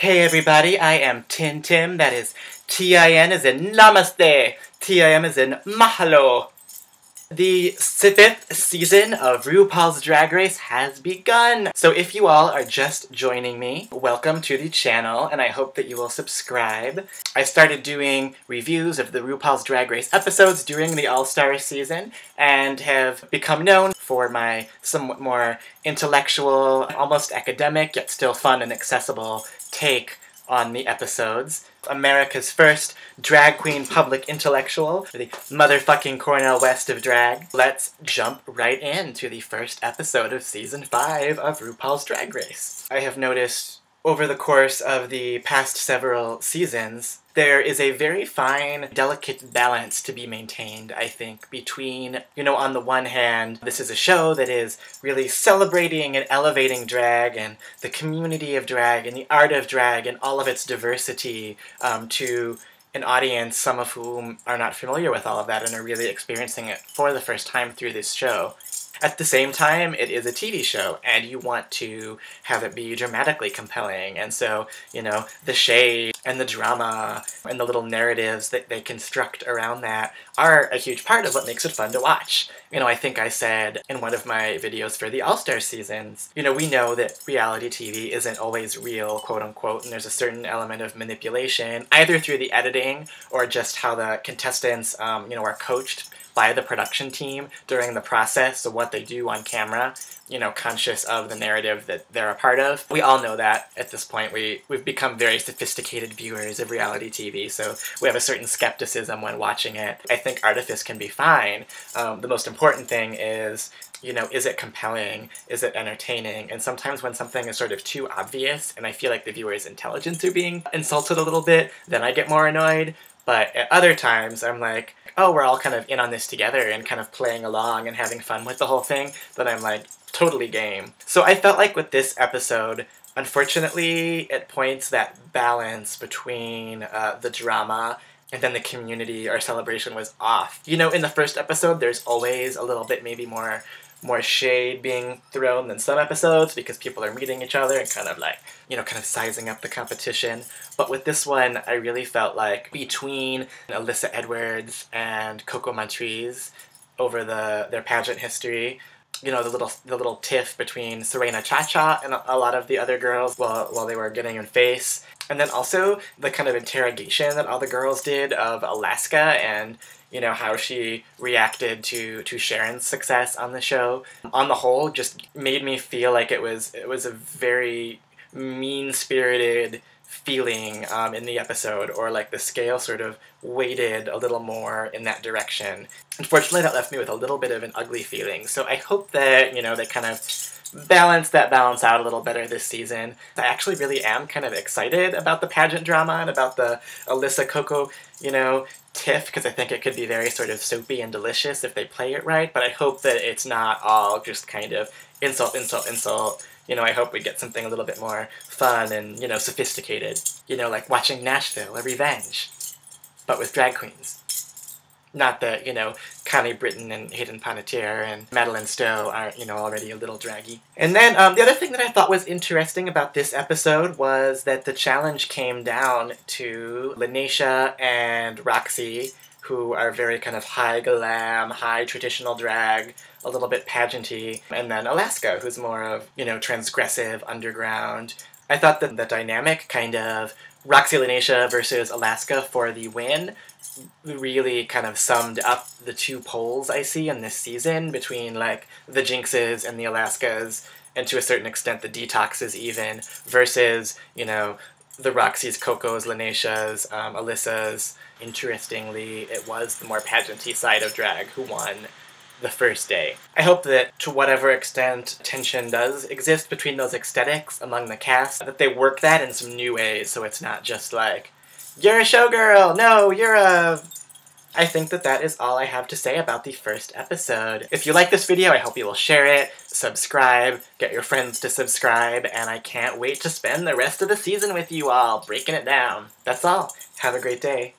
Hey everybody, I am Tin Tim. That is T-I-N as in Namaste. T-I-M as in Mahalo. The fifth season of RuPaul's Drag Race has begun. So if you all are just joining me, welcome to the channel, and I hope that you will subscribe. I started doing reviews of the RuPaul's Drag Race episodes during the All-Star season, and have become known for my somewhat more intellectual, almost academic, yet still fun and accessible take on the episodes. America's first drag queen public intellectual, the motherfucking Cornel West of drag. Let's jump right into the first episode of Season 5 of RuPaul's Drag Race. I have noticed over the course of the past several seasons, there is a very fine, delicate balance to be maintained, I think, between, on the one hand, this is a show that is really celebrating and elevating drag and the community of drag and the art of drag and all of its diversity to an audience, some of whom are not familiar with all of that and are really experiencing it for the first time through this show. At the same time, it is a TV show, and you want to have it be dramatically compelling, and so, the shade and the drama and the little narratives that they construct around that are a huge part of what makes it fun to watch. I think I said in one of my videos for the All-Star seasons, we know that reality TV isn't always real, quote-unquote, and there's a certain element of manipulation, either through the editing or just how the contestants, are coached by the production team during the process of what they do on camera, conscious of the narrative that they're a part of. We all know that at this point. We've become very sophisticated viewers of reality TV, so we have a certain skepticism when watching it. I think artifice can be fine. The most important thing is, is it compelling? Is it entertaining? And sometimes when something is sort of too obvious, and I feel like the viewer's intelligence are being insulted a little bit, then I get more annoyed. But at other times, I'm like, oh, we're all kind of in on this together and kind of playing along and having fun with the whole thing, then I'm like, totally game. So I felt like with this episode, unfortunately, at points that balance between the drama and then the community or celebration was off. In the first episode, there's always a little bit maybe more shade being thrown than some episodes because people are meeting each other and kind of like, kind of sizing up the competition. But with this one, I really felt like between Alyssa Edwards and Coco Montrese over their pageant history, the little tiff between Serena Cha-Cha and a lot of the other girls while they were getting in face. And then also the kind of interrogation that all the girls did of Alaska and how she reacted to Sharon's success on the show. On the whole, just made me feel like it was a very mean-spirited feeling in the episode, or like the scale sort of weighted a little more in that direction. Unfortunately, that left me with a little bit of an ugly feeling. So I hope that, they kind of balance out a little better this season. I actually really am kind of excited about the pageant drama and about the Alyssa Coco, tiff, because I think it could be very sort of soapy and delicious if they play it right, but I hope that it's not all just kind of insult. I hope we get something a little bit more fun and, sophisticated. Like watching Nashville or Revenge, but with drag queens. Not that, Connie Britton and Hayden Panettiere and Madeline Stowe aren't, already a little draggy. And then the other thing that I thought was interesting about this episode was that the challenge came down to Lanesha and Roxy, who are very kind of high glam, high traditional drag, a little bit pageanty, and then Alaska, who's more of, transgressive, underground. I thought that the dynamic kind of Roxy Lanesha versus Alaska for the win really kind of summed up the two poles I see in this season between, like, the Jinxes and the Alaskas, and to a certain extent the Detoxes even, versus, the Roxys, Cocos, Laneshas, Alyssas. Interestingly, it was the more pageanty side of drag who won the first day. I hope that, to whatever extent tension does exist between those aesthetics among the cast, that they work that in some new ways, so it's not just like, you're a showgirl, no, you're a... I think that is all I have to say about the first episode. If you like this video, I hope you will share it, subscribe, get your friends to subscribe, and I can't wait to spend the rest of the season with you all, breaking it down. That's all. Have a great day.